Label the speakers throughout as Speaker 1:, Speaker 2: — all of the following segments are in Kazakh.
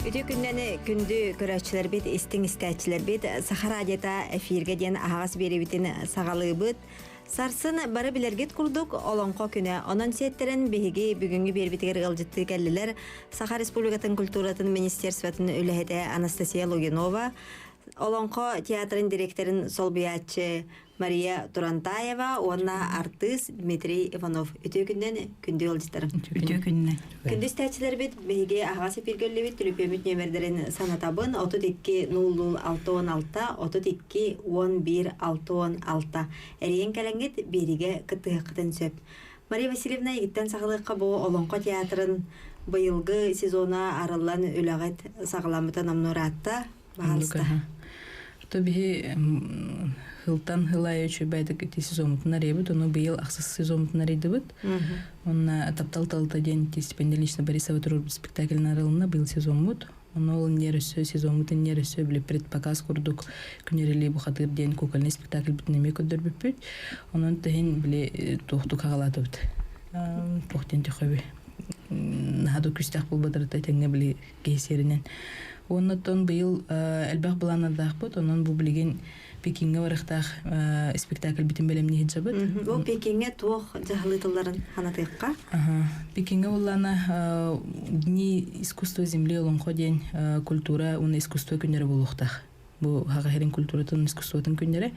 Speaker 1: Үтü күннәне күнді көрәтчілер бет, істің істәтчілер бет, Сахара адета эфирге ден ағас беребітін сағалы бұд. Сарсын бары білергет күрдік олонқо күні. Онын сеттерін бейге бүгінгі бербетігер ғылжытты кәлілер Саха Республикатын культуратын министерстватын үліхеті Анастасия Логинова, Олонқо театрын директорын Солбиятчы Мария Турантаева, онна артист Дмитрий Иванов. Үтө күннен күнді олдыстарым.
Speaker 2: Үтө күннен.
Speaker 1: Күнді стәтчілер бет, бейге ағасы пергөлі бет, түліпемет нөмірдерін санатабын, 32-00-616, 32-11-616. Әрейін кәләңгет береге қытығы сөп. Мария Васильевна егіттен сағылыққа бұл Олонқо театрын бұйылғы сезона арылан үлағет сағыламыта намнуратта бағалысты.
Speaker 2: Тобі хылтан хылай өчі бәдік өте сезомытын аребіт, оны бейіл ақсыз сезомытын арейді бұд. Оны таптал-талта ден стипендиялично Борисова тұрыр спектаклін арылына бейіл сезон бұд. Оны ол нерісі, сезомытын нерісі біліп предпоказ құрдық күнерелей бұқатыр ден көкіліне спектакль бітінеме көдір бүппіт. Оның тәхін біле тоқты қағалаты бұд. Тоқтен түйқөбі. Наду күстәқ бұл бұдырыта тәңе біле кейсерінен. Оннан быйыл әлбәқ бұланардақ бұд, онын бұл білген Пекинге барықтақ спектакль бітін бәлемне хеджа бұд.
Speaker 1: Ол Пекинге тоқ жағылытыларын қанатыққа?
Speaker 2: Пекинге бұлана дни искусство земли олонқо ден культура, оны искусство күндері болуқтақ. Бұл хағахерин культуратын искусствотын күндері.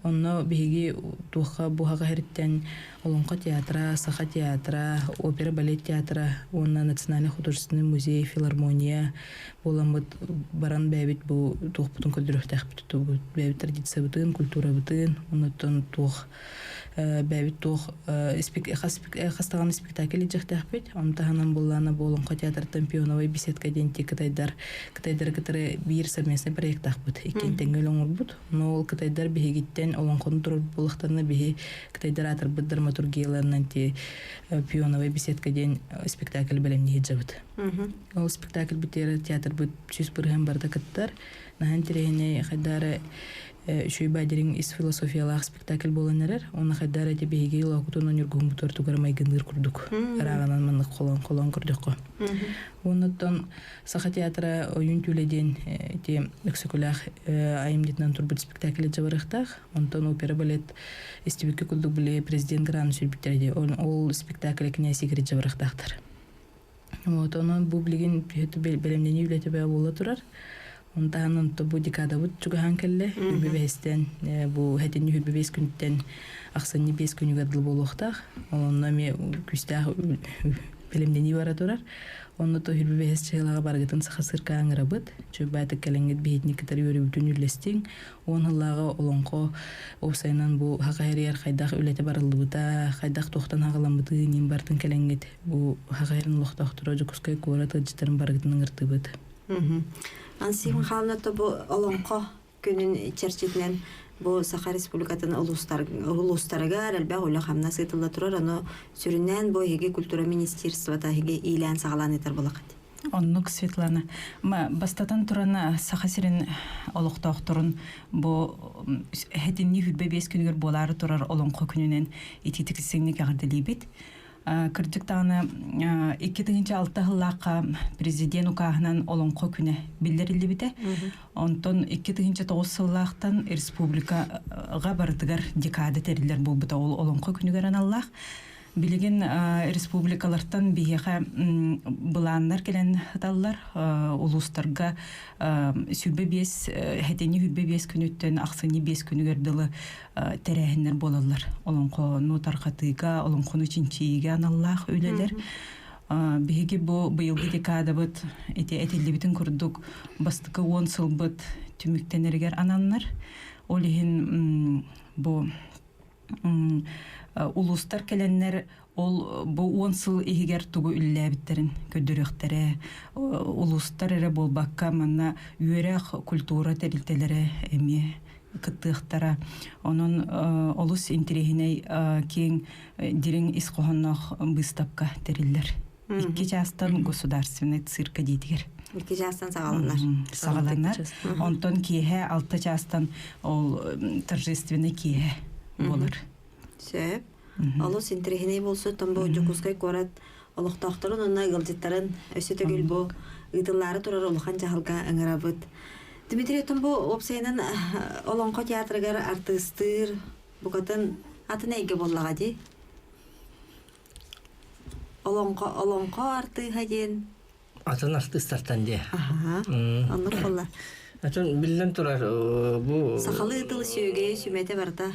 Speaker 2: Онно бейге туққа бұл хағахеріттен Олонқо театра, Саха театра, опера, балет театра, онна национальный художественный музей, филармония, боламыд баран бәбит бұл туқ бұтын көдіріқтәқ бұты, бәбит традиция бұтын, культура бұтын, оннаттан туқ бәбит туқ қастаған спектакль жақтақ бет, онтағанан боллана бұл Олонқо театртан пионовай беседка денте кытайдар кітары бір совместный проекттақ бұт, екен тәңгел оңыр бұт, но ол кытайдар бігеттен Олонқоны тұрып болықтарына бігі кытайдар атыр бұт драматургияларынан те пионовай беседка ден спектакль бәлемне хеджабыт. Ол спектакль бітері театр бұт сүз бұрған барда кыттар, нахан терегіне қайдары шөй бәдерін ис философиялақ спектакль болан әрер, оны қайдары те бейге лақытуынан үргін бұтыр тұғармай гындыр күрдік. Рағанан маңық қолан күрдік қо. Оныттан Саха театры ойын түледен те өксікілақ айымдетінен тұрбыт спектакль жабарықтақ. Онтан опера балет істебекке күлдік біле президент гранын сөйбіттерде. Ол спектакль князь Игорь жабарықтақтыр. Онын бұл білген бәлемдені үлеті бәі бола тұрар. Онтағанын бұл декада бұд жүгіған кәлі. Үрбебестен бұл әтені үрбебес күнттен ақсаны бес күні ғадыл болуқтақ. Онына ме күстәқ бәлемдені бара тұрар. Онны то үрбебес чығылаға барғытын сақасырқа аңыра бұд. Чөбәті кәліңгет бейетіне кітар өрі бүтін үрлестің. Онылаға олонқо опсайынан бұл хақайрияр қайдақ үлеті барылды бұта, қайдақ тоқтан ағылан бұты нем бартын кәліңгет. Бұл хақайрын лоқтақ тұра жүкіскай көрі тұжытарын барғытының ұрты бұд.
Speaker 1: Ансиғын қалынатты бұл олонқо күнін черчетінен бұл Саха Республикатын ұлыстарыға әлбәқ үлі қамна сыйтылда тұрар, оны сүрінен бұл еге культура министерствота еге ейлән сағалан етер болақыд.
Speaker 3: Оннук Светлана. Бастатан тұрана Саха сирен олықтақ тұрын бұл әтінні хүлбе бес күнігер болары тұрар олонқо күнінен ететіксіңні кәғірділей бет. Кырдык тағына 2006 президент ұқағынан олонқо күні білдерілі біті. Онтон 2009 сыллақтан республикаға бардығар декады тәрілер бұл бұта олонқо күнігер аналлақ. Билеген республикалардан бейеға бұланлар келен таллар улустарға сүрбе бес, хәтені хүрбе бес күніттен ақсыны бес күнігерділі тәрәхінлер болалар. Олонқо нотарқатыға, олонқоны чинчиге аналлақ өлелер. Бейге бұйылғы декада бұд, әтелі бітін күрдік бастықы 10 сыл бұд түміктенергер ананлар. Олеген бұл улустар келеннер ол бұл 10 сыл егер туғы үлләбіттерін көдіріқтері улустар әрі болбаққа манна үйерек культура тәрілтелері әме кыттықтара оның олыс интерегіней кең дерің исқоғаннақ бұстапқа тәрілдер. Икки частан государственный цирка дейтігер.
Speaker 1: Икки частан сағаланар.
Speaker 3: Сағаланар. Онтон кейе 6 частан ол торжественный кейе болар.
Speaker 1: Сөп. Алыс интерегіней болсы, томбо жүкускай көрат олохтоохторун онна ылжыттарын өсө төгүл бу ыдыллары турар улахан жахалга ыңырабыт. Дмитрий Томбу опсайнан олонко театрыгар артыстыр букатын атын эйге боллага ди. Олонко арты хаден.
Speaker 4: Атын артыстартан де.
Speaker 1: Оннук болла.
Speaker 4: Атын билен турар бу
Speaker 1: Сахалы ытыл сүйөге сүмете барда.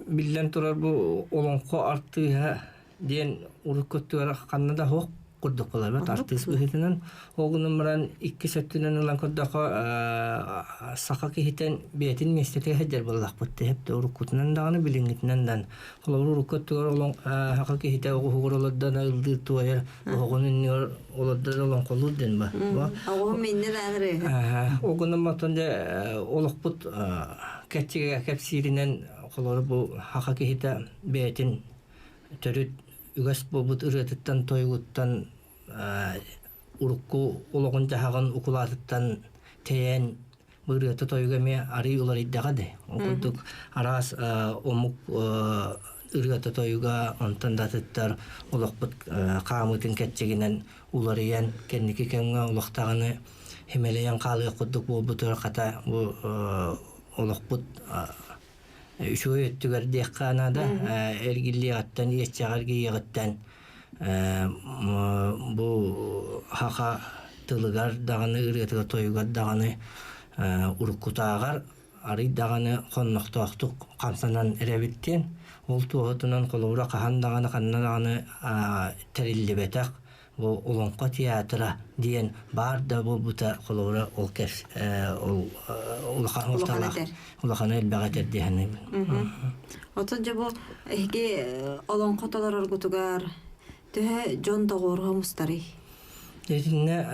Speaker 4: Билен турар бу олонко арты ден уруккөттүгөр каннада хок курдук болар бат артист бихитинен огунун баран 2 сөттүнөн улан коддоко сака кихитен бетин местете хеджер боллак бутте хеп уруккутунан даганы билингитинен дан колор уруккөттүгөр олон хака кихите огугуролоддан ылды туая огунун олоддор олон колур ден ба
Speaker 1: Огу минне дагыры.
Speaker 4: огунун матонде олокпут кечиге кепсиринен колор бу хака кихите бетин төрүт үгәс болбут ырытыттан тойгуттан урукку ологун жахаган укулатыттан тейен бырыты тойгаме ари улар иддагады. Окудук арас омук ырыты тойга онтан датыттар олокпут камытын кетчегинен уларыян кенники кеңге улактаганы хемелеян калы кудук болбут ката бу олокпут Үшөй өттүгөр декканада эргилли аттан еччагар гийгыттан бу хака тылыгар даганы ырытыга тойгар даганы уруккутаагар ары даганы конноктоктук камсанан эребиттен ол туотунан колура кахан даганы канна даганы териллибетак бу олонко театра диен бар да бу бута колура ол кеш ол улахан элбагатер диханы.
Speaker 1: Отон жабо эге олонко толор оргутугар төһө жон тогорго мустари.
Speaker 4: Дединне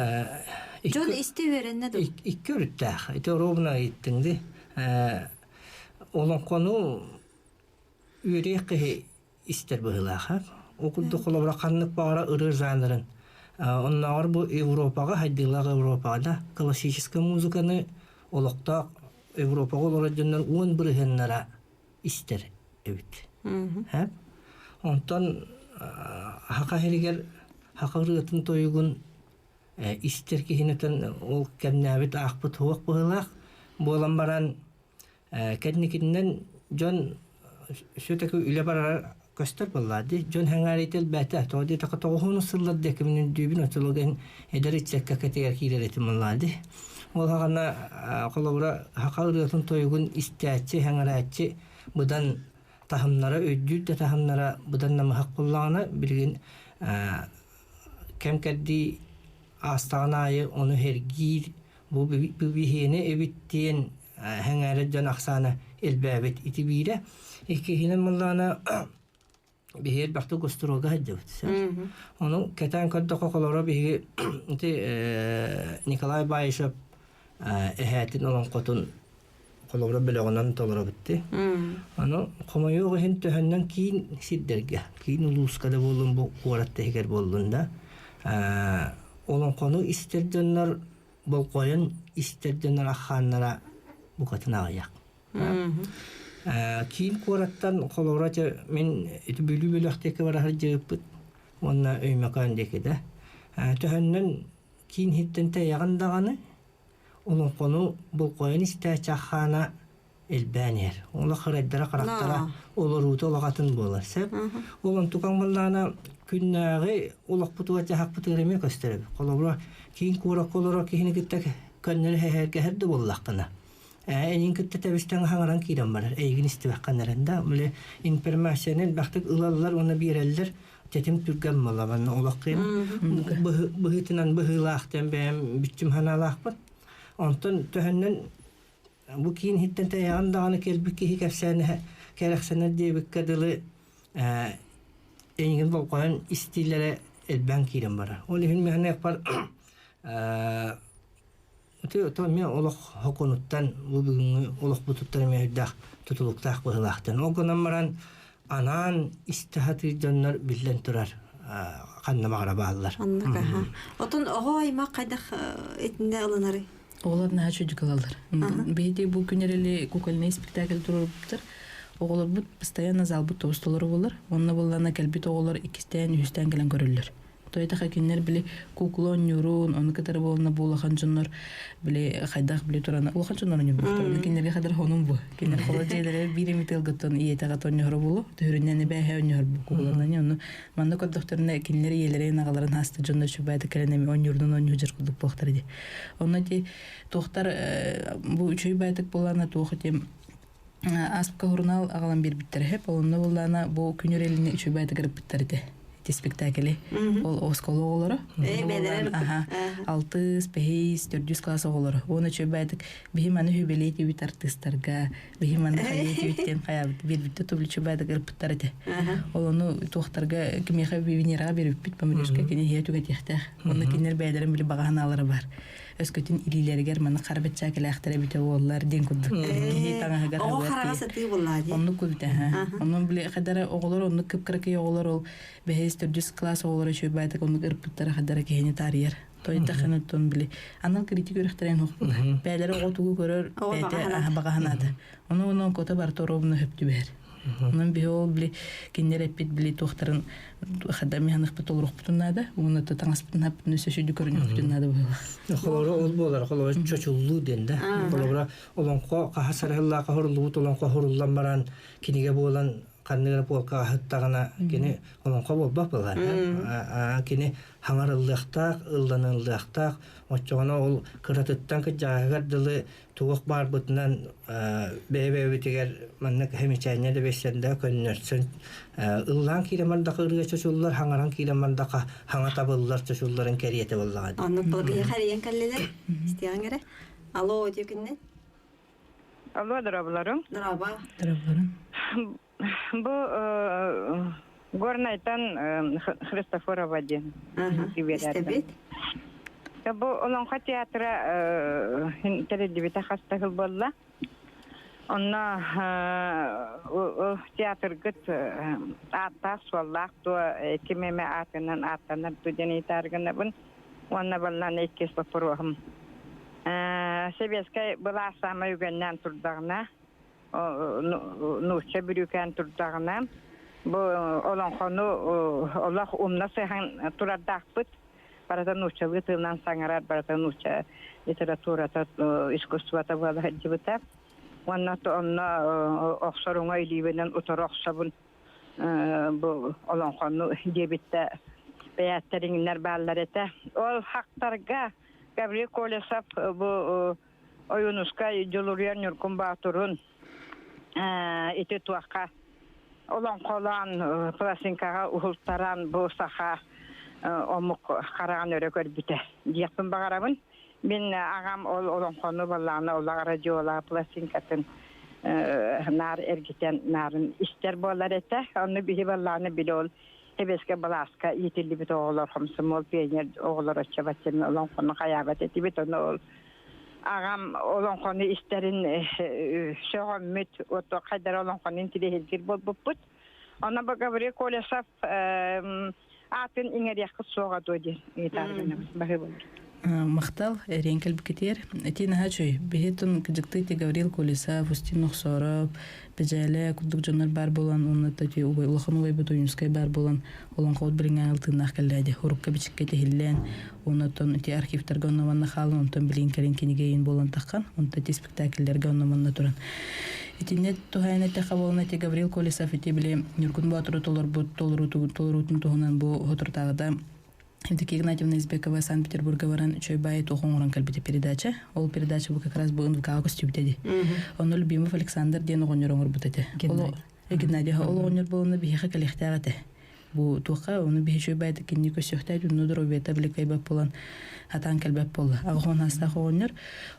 Speaker 1: Жон исте беренне ду.
Speaker 4: Икки үрттах. Ите робна иттинди. Олонкону үрекке истер быһылаха. Окулду колобра каннык багара ырыр жанрын. Оннар бу Европага хайдылар Европада классический музыканы олокта Европага олоржоннор 11 хеннара истер эбит. Хап. Онтон хака херигер хакырытын тойгун истер кихинетен ол кемнабит акпыт хуак быһылак болан баран кенникинен жон шөтөкү үле барар көстөр боллады. Жон хаңарител бәтә тоди така тогону сыллар декимин дүбин отылган эдеричекка кетер килеретим боллады. Ол хагана колобра хакырытын тойгун истәче хаңаратчы будан тахымнара өйдү дә тахымнара будан нама хак буллагына билген кемкәдди астагынайы оны хергир бу бихене эбиттен хаңары жан аксаны элбәбет итибире иккехинен муллана бихер бахты гострога хаджабыт. Оны кетен кодда колора биги Николай Байшев эхәтин олон котун колора белегонан толора битти. Аны комойого хен төһәннән кин сиддерге кин улускада болун бу куратта эгер болдунда олон кону истерденнер бол коен истерденнер аханнара бу катына аяк. Кин кураттан колорача мен бүлү-бүлүктеке бар хаҗыппыт. Онна өймәкан декеде. Төһәннән кин хиттен таягандаганы олон кону бул коен истәчахана элбәнер. Ола хәрәддәре карактара олорут олагатын булар. Сәп олон тукан буллана күннәге олак бутуга жахак бутыреме көстөрөб. Колобра кин кура колора кихини киттек көннәр һәргә һәрдә буллакына. Энин китте табыстан хаңаран кирен бар. Эйгин истибакканнарында биле информациянын бактык ылаллар оны бирелдер. Тетим түргән малаган олакын. Быһытынан быһылактан бәм бичим ханалакпыт. Онтон төһәннән бу кин хиттен таягандаганы келбикки хикәфсәне кәрәксәне дебеккәдиле эйгин болган истилләре элбән кирен бар. Ол һин мәһнәк бар. То мен олох хоконуттан бу бүгүн олох бутуттар мейдах тутулуктак быһылактан огонан маран анан истихаты жаннар билен турар каннамагара баалар.
Speaker 1: Отон ого айма кайдах этинде алынары.
Speaker 2: Олар наачу дикалалар. Бейди бу күнерели кукольный спектакль туруптыр. оголор бут постоянно залбыт тоостолору болар. Онна боллана келбит оголор 2-тен 3-тен келен көрүлөр. Тойта хакиннер биле куклон нюрун, оны катар болна булахан жоннор биле хайдах биле турана. Улахан жоннор не бултар. Киннерге хадар хонун бу. Киннер холо жейлер биремител готтон иетага тоннор болу. Төрүннәне бәһә оннор бу куклонны. Оны манда код докторна киннер елере нагаларын хасты жоннор шубайда келенеме оннурдун оннужыр кудук бохтар ди. Онна ди тохтар бу үчөй байтык болана тохтем аспка журнал агалан бир биттер хеп. Онна болана бу күнөрелине үчөй байтык кирип биттер ди. Спектакли ол осколо олары. Ага. 6, 5, 4 класс олары. Оны чөбәдик бихиманы хүбелети бит артисттарга, бихиманы хайети биттен каябыт бир битте тублы чөбәдик ирпиттар эте. Ол оны тохтарга кимеха бивинерга берип бит памирышка кине хиятуга тихтах. Оны кинер бәйләрен биле баганалары бар. Өскөтүн илилергер маны карбет чакел ахтара бите оллар ден кудду. Таңагар хабар.
Speaker 1: О харагасы ты буллади.
Speaker 2: Онну күлтә. Онну биле хадара оголор онну кыпкыркы оголор ол бехес 4 класс оголор чөбәдик онну ирпиттар хадара кене тарьер. Тойта ханаттон биле. Анал критик өрөхтәрен хукпу. Бәйләре отугу көрөр, бәйте багаһанады. Оны кота бар торобны хөптү бер. Онан биол биле кинер эпит биле тохтарын хадами ханах петол рухтунада, оны таңаспын хапны сөшүдү көрүнүп күтүнада була.
Speaker 4: Холора ол болар, холора чочуллу денде. Холора олонко кахасаралла кахорлуу толонко хоруллан баран киниге болан канныгы полка хаттагана кини олонко болбак болгар. Кини хаңарылдыктак, ылданылдыктак, оччогона ол кыратыттан кыжагар дылы тугук бар бутунан бебебитигер маннык хемичайне де бесенде көннөрсүн ыллан килеманда кырга чочуллар хаңаран килеманда хаңа табыллар чочулларын кериете боллагат.
Speaker 1: Аны болгы харыян каллелер. Истегәнгәре. Алло, дигәнне.
Speaker 5: Алло, дорабаларым.
Speaker 1: Драба.
Speaker 5: Бу Горнайтан Христофорова ден.
Speaker 1: Истебет.
Speaker 5: Бу Олонка театры теледебита хастагыл болла. Онна театр гыт ата сваллах то кемеме атынан атанар тудени таргына бун. Онна боллан эккес попорохым. Себескай была самая югеннан турдагына. Нуча бүрүкән турдагына. Бу Олонкону Аллах умна сехан турадакпыт. Барата нуча вытылнан саңарат, барата нуча литературата, искусствата бала хаджибыта. Онна то онна оксоруңа илибенен утороксабын бу Олонкону дебитте бәяттериңнер баллар эте. Ол хактарга Гаврил Колесов бу оюнуска жолурьян юркун батурун ите туакка Олонколан пластинкага ухултаран бу саха омук караган өрөкөр бите. Дияпын багарабын. Мен агам Олонкону балланы олар радиола пластинкатын нар эргитен нарын истер болар эте. Оны бихи балланы билол Hebesке Balaska yitilli bit oğullar hamsımol peynir oğullar açabatın olan konu kayabat etti bit onu ağam olan konu isterin şahmet o to kadar olan konu intili hilgir bol buput ona bagavri kolesaf atın inger yakıt soğa doydu itargını bahı olur.
Speaker 2: Мақтал ренкел бикетер этин хачой бехетун кыжыкты те Гаврил Колесов Устин Нохсоров бежеле кудук жонор бар болан онна тати улахан уй бутуйнскай бар болан олон код бириңа алтынах келди хурукка бичикке техиллен онотон те архивтерге оннаманна халын онтон билин керен кинигейин болан таккан онта те спектакльлерге оннаманна туран этинет тухайна те хаболна те Гаврил Колесов эти биле нюркун батыры толорутун тухунан бу хотуртагыда Евдокия Игнатьевна Избекова Санкт-Петербурга варан чойбай тухонгоран кальбите передача. Ол передача был как раз был НВК костюбтеди. Он любимов Александр ден огонёрон рубутете. Геннадий огонёр был на бихе калехтагате. Бу туха он бихе чойбай такин нико сёхтайду нудро бета блекай баполан хатан калбап болла. Агон хаста огонёр.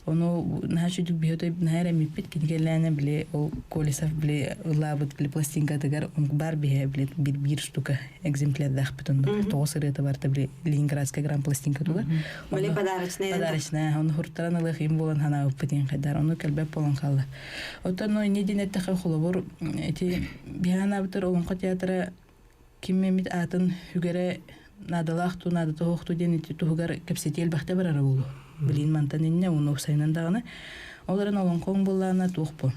Speaker 2: Оно нахачудук бихе нахара мипит кингелане биле ол Колесов биле лабыт биле пластинка тагар он бар бихе биле бир штука экземпляр дахпытын бар. Тоосыр это бар биле Ленинградская грамм-пластинка туга.
Speaker 1: Были подарочные.
Speaker 2: Подарочная. Он хуртаран лыхим болан хана упытын кайдар. Оно калбап болан калды. Отано не динетте хулабор эти бихана битер олонко театра киммемит атын хүгере надалах ту надата хохту ден эти тугар кепсетел бахта барара болу. Билин мантанинне уну сайнан дагына. Оларын олонкон боллана тухпу.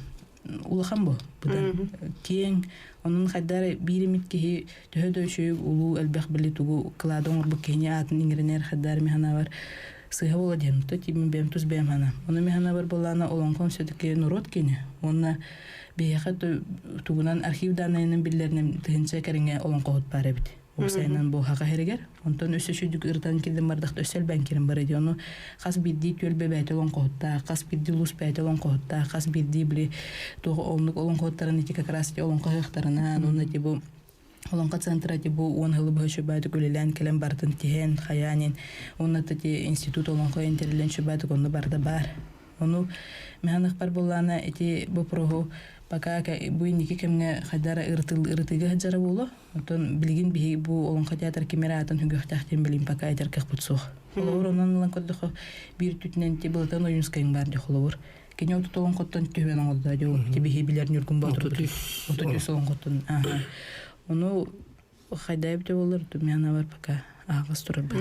Speaker 2: улахан бу будан кең onun haddar birimit ki töhödö şöy ulu elbэх bili tugu kladon bu kenya atın ingrener haddar mehana var sıha bola diyen to timin bem tuz bem hana onu mehana var bolana olan konsedike norot kenya ona beyahat tugunan arxiv danayının billerinin tınca keringe olan kohut bare bit Усайнан бу хака херегер. Онтон өсөшүдүк ыртан келден бардакта өсөл банкирин бар эди. Ону кас бидди төлбө байтылон kohutta, кас бидди лус байтылон kohutta, кас бидди били тоо олнук олон kohуттарын эти как раз олон kohуттарына, ону эти бу олонка центра эти бу он хылы бөшө байтык үлелен келен бартын тиен, хаянин. Ону эти институт олонко интерлен шөбайтык ону барда бар. Ону механик бар боллана эти бу прогу пока буйники кемге хадара ыртыга хаджара боло. Отон билгин би бу олонка театр кемератын хүгөхтахтен билим пока этер кахпутсох. Холор онан лан коддохо бир түтнен ти бултан оюнскайын бар ди холор. Кене оту толон коттон түбен аңда жо тиби билер нүргүн батыр. Оту солон коттон. Ага. Ону хайдайып те болор түмяна бар пока. Агас турабы.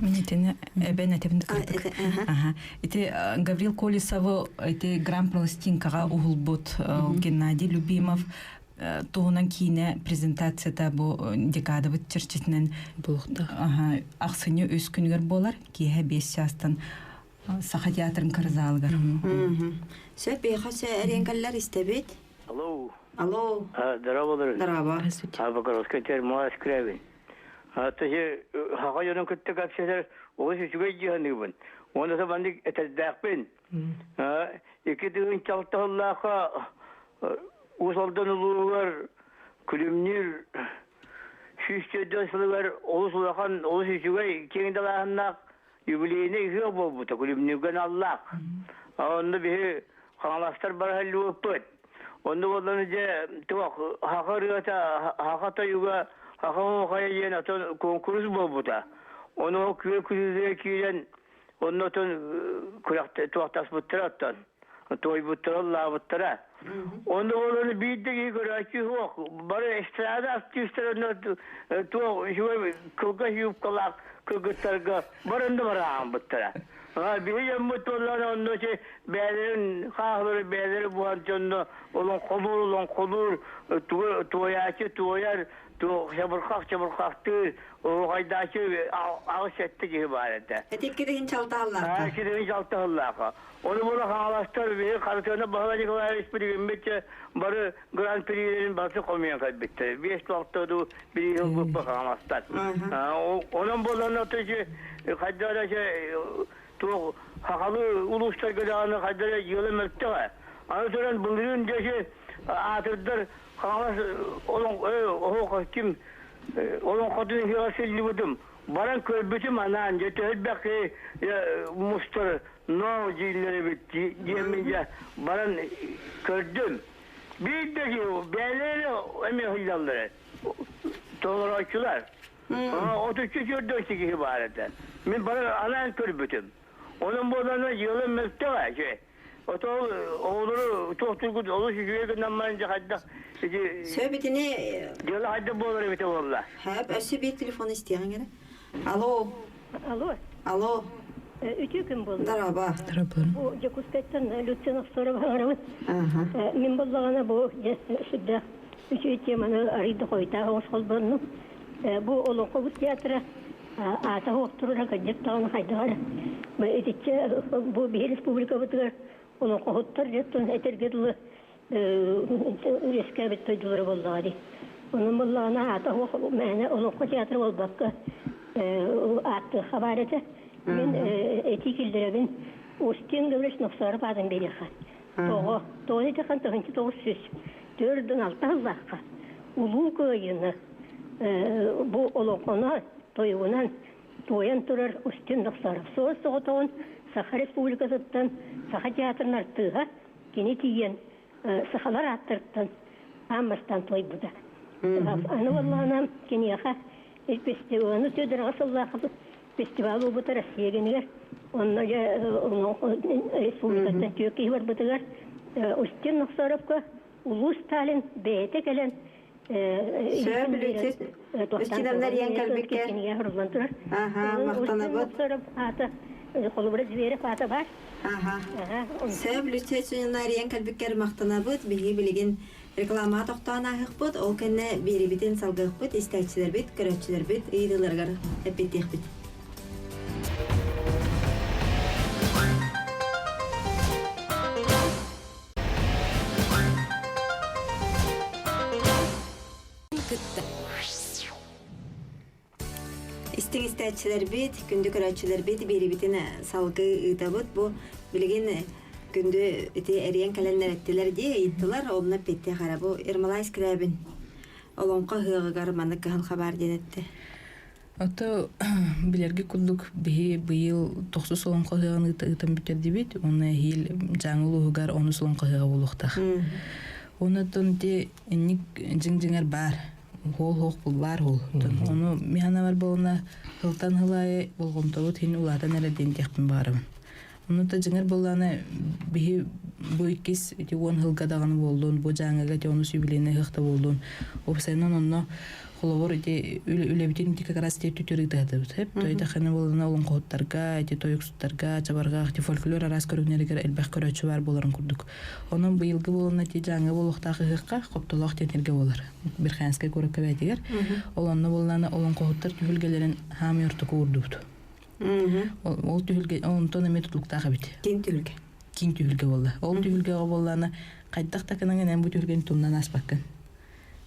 Speaker 3: Минетене эбен этебинде кырдык. Ага. Ити Гаврил Колесов ити Гран Пластинкага угулбут Геннадий Любимов тугунан кийине презентацияда бу декада бит чирчитинен
Speaker 2: Булукта.
Speaker 3: Ага. Аксыны өз күнүгөр болар. Кие 5 жастан Саха театрын кырзалгар.
Speaker 1: Сөп бейхасы әренгаллар истебет.
Speaker 6: Алло.
Speaker 1: Алло.
Speaker 6: Здорово.
Speaker 1: Здраво.
Speaker 6: Абакаровский термоас крэвин. Тахи хагайонун күттек аксиялар оғыз үшіге жиғанығын. Онда сабандық әтәздәқпен. Екі дүйін чалтағыллаға ұсалдан ұлығар, күлімнер, шүйістедесілігер, оғыз ұлақан оғыз үшіге кеңдалағыннақ юбилейіне үйе болбыта, күлімнерген Аллах. Онда бейі қаңаластар бар әлі өппет. Онда боланы же туақ хақата юға Ахам хаяен атон конкурс болбута. Оны күзүзө кийен оннотон куракта туактас буттыраттан. Той буттыралла буттыра. Оны оланы биддеги көрачы хок. Бары эстрада артистерно то жуй кылга юбкалак кылгыттарга барында барам буттыра. Бейем мутоллар онноче бәлерин хахлары бәлери буанчонно олон колур тоячы тояр то чабыркактыр ойдачы агысетти gibi барады.
Speaker 1: Этеккеден чалтааллар.
Speaker 6: Кеден чалтааллар. Оны була халастар бе картона багалыгы эксперимент бары гран-прилерин басы комуян кайбетти. 5 вакытта бир ел көп багаластар. Онун болону төчү кайдалачы то хакалы улустар гыданы кайдала жылы мөттө. Аны төрөн булгун жеше атырдар Қалас олың кім олың қадын хиғаселі бұдым. Баран көрбітім анан жеті әлбәқі мұстыр но жейлері бітті. Жемен баран көрдім. Бейдегі бәлері әме хылялары. Тоғыр açılar. 33 4 var еді. Мен баран анан көрбітім. Onun boğazına yılın mülkte var şey. Oto oğulları çok turgut olur şükrüye göndermeyince hadda.
Speaker 1: Söhbetini
Speaker 6: Yılı hadda boğulları bite valla.
Speaker 1: hep ösü bir telefon isteyen gene. Alo. Alo.
Speaker 7: Üçü gün buldu.
Speaker 1: Daraba.
Speaker 7: Bu Jakut'tan Lütfenov sonra bağırımız. Min bollağına bu şiddet. Üçü temanı araydı koyta. Hoş olbanım. Bu olun kovuz tiyatro. Ata hoşturura gacıp tağını haydılar. Bu bir respublika bıtıgar. Olun kovutlar jetton etergedili reskabet töycüleri bollağıdı. Onun bollağına ata olun kovuz tiyatro olbakka attı habarete. Ben etikildiremin Ostin Gövreş Noksarı bazen belirken. Doğru tekan tağınçı doğru söz. 4-6 yıllıkka. Ulu köyünü bu olukona toyunan toyan turar Ostin Noksarı. Sonra soğutuğun Sakha Respublikası'ndan Sakha Tiyatrı'nın arttığı kini tiyen Sakhalar attırttın. Amastan toy bu da. Anı vallağına kini yaka festivalını tüdür asıllahı Festivalı bu taraf yeğeniler. Onlara Respublika'dan Türkiye var bu kadar. Ostin Noksarı'nda Ulu Stalin beyte gelen
Speaker 1: Söyleyeceğiz. Üstünler yen kalbikler. Aha, maktana bak.
Speaker 7: Kolubra zibere fata var.
Speaker 1: Aha.
Speaker 7: Aha.
Speaker 1: Сөп лүтсе сүнариян кәлбіккер мақтанабыт, бігі білеген реклама тоқтан ағықпыт, ол кәнне беребітен салғықпыт, істәтчілер бит, көрәтчілер бит, үйділерғар әппеттеқ бит. Истин истәтчілер бит, күнді көрәтчілер бит, беребітен салғы ұйтабыт, бұл білеген күнді өте әриян кәләнлер әттілер де, айттылар, олына петте қарабы, Ермалай скірәбін. Олонқа ғығығар маны кіған қабар денетті.
Speaker 2: Ото билерге кулдук бии быйыл 9 солон кыгын ытын бүтерди бит. Оны хил жаңыл угар 10 солон кыга болуктак. Онотон те ник жиң-жиңер бар. Хол бар хол. Оны механа бар болна хылтан хылай болгонтобут хин улатан эледен текпин барым. Онута жиңер болланы бии бу икис эти 10 хылгадаганы болдун, бу жаңыга те оны сүбүлене хыкта болдун. Опсайнан онно холовор эти үлебитин как раз те түтүрүдө деп. Тойда хана болуна улун коттарга, эти тоюксуттарга, чабарга, эти фольклор арас көрүнөргө элбек көрөчү бар болорун курдук. Онун быйылгы болуна те жаңы болуктагы хыкка коптолок тенерге болор. Бир ханска көрөккө бетигер. Олонно болуна улун коттар түгүлгелерин хами орту курдупту. Ол түгүлгө онтон эме тутлуктагы бит.
Speaker 1: Кин түгүлгө.
Speaker 2: Кин түгүлгө болду. Ол түгүлгө болуна кайдак таканан бу түгүлгөн тумнан аспаккан.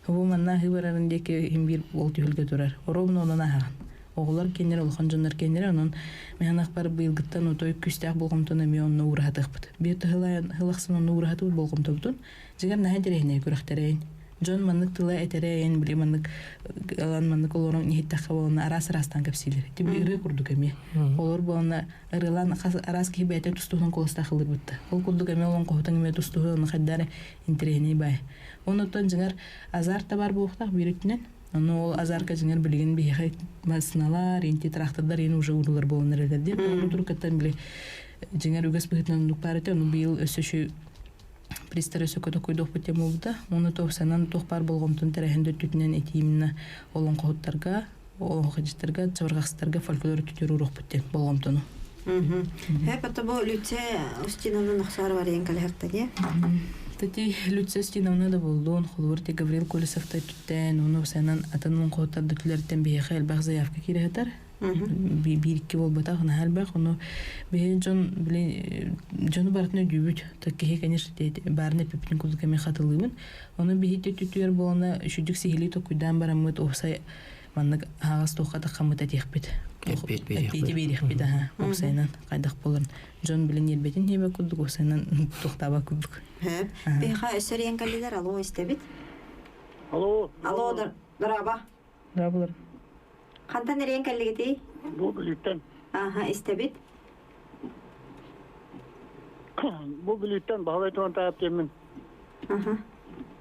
Speaker 2: Бу манна хыбарарындагы химбир ол түгүлгө турар. Оробун онун ахаган. Оголор кенер олхон жоннор кенер онун механак бар быйылгыттан отой күстак болгомтон эми онну уратыкпыт. Бет хылаксын онну уратып болгомтобутун. Жигер нахи дерейне көрөктөрөйн. Жон маннык тыла этерейн, били маннык алан маннык олорун нихиттакка болуна арас-арастан кепсилер. Тиби ыры курдук эми. Олор болуна ырылан арас кибете тустугун колуста кылыр бутта. Ол курдук эми олон кохутун эми тустугун каддары интерейни бай. Онотон жиңер азар табар буктак биритинен. Ону ол азарка жиңер билген бихай масыналар, инти трактардар ени уже урулар болунар элерди. Ону туркаттан били жиңер үгөс быгытынан дукпарыты, ону быйыл өсөшү пристарысы көтө койдук бутем болду. Ону токсанан токпар болгомтун терехинде түтүнөн этимине олон коттарга, олон хажыттарга, чабыргакстарга фольклор түтүрү урук бутем болгомтуну.
Speaker 1: Пата бу лүтсе устинанын аксары бар эң калехта де.
Speaker 2: Тати Люция Стиновна да болдун, холурти Гаврил Колесовтай түттен, оны сенен атанын коттарды түлерден бейхе элбак заявка кирехетер. Бирикки болбата хана элбак, оны бейхе жону барытны дүйбүт. Таккеhe, конечно, барыны пепитин кулдуками хатылыбын. Оны бейхе түттүер болына үшүдүк сихили токуйдан барамыт, офсай маннык ағас тоқата қамыта текпет. Әппеті берекпет, офсайнан қайдақ боларын. Жон білін елбетін небе күлдік, офсайнан тоқтаба күлдік.
Speaker 1: Бейха өсір еңкәлілер, алло, істебет?
Speaker 6: Алло.
Speaker 1: Алло, дыраба.
Speaker 2: Дырабылар.
Speaker 1: Қантан әрі еңкәлігі дей?
Speaker 6: Бу билеттен.
Speaker 1: Істебет?
Speaker 6: Бу билеттен бағалайтуан тағап темін.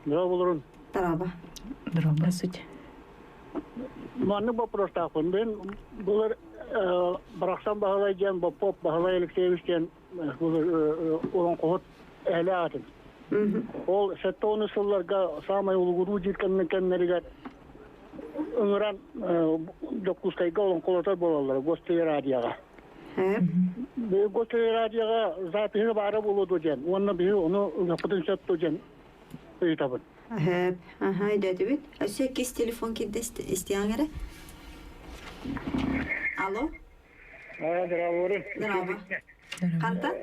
Speaker 6: Дырабыларын.
Speaker 1: Дыраба.
Speaker 2: Дырабы сүт.
Speaker 6: Манны вопрос тақпын. Мен бұлар Барақсан бағалай ден, Поп бағалай Алексеевичтен олан қоғыт әлі атын. Ол сәтті оны сылларға самай ұлғыру жеткеннен кәннерігер үңіран докускайға олан қолатар болалар, Гостей радияға. Гостей радияға запихі бары болуды ден. Оны бейі оны ұлғапытын сәтті ден өйтабын.
Speaker 1: Үйдәді бит. Өсе кес телефон кедді істеяң әрі? Алло?
Speaker 6: Дырабы.
Speaker 1: Дыраба. Қантан?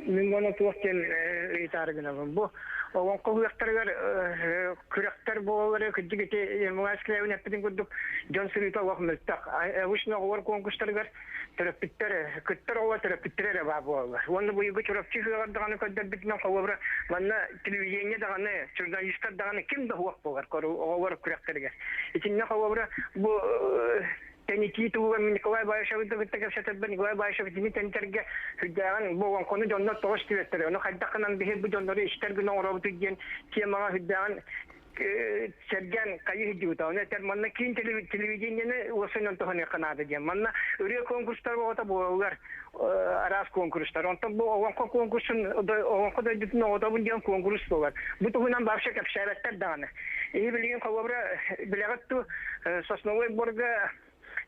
Speaker 6: Мен оны туақтен ұйтарығын бұл. Оған қоғықтарғар күректер болары күдігіте мұғаскілеуін әппетін күдік жон сүрүйті оғымыздық. Әвішіне оғыр конкурстарғар терапиттері, күттер оға терапиттері бар болар. Оны бұйығы терапчы ғардағаны көддер бітінен қоғыбыры, манна телевизионе дағаны, журналистер дағаны кімді оғық болар оғыр күректерге. Итінне қоғыбыры бұл Теники туга Николай Баишев дагытыгы шатабы Николай Баишев димитентерге хүддаган болгон кону жоннор тогуш тибеттер. Ону кайдакынан бихи бу жоннору иштер күнө оробу түгген темага хүддаган серген кайы дибута. Ону тер манна кийин телевидениени осонон тохоне канады дем. Манна өрө конкурстар болгота болгар арас конкурстар. Онтон бу огонко конкурсын огонко да бүтүн одобун дем конкурс болгар. Бу тугунан башка капшараттар даганы. Билген калабра билегатту Сосновой борга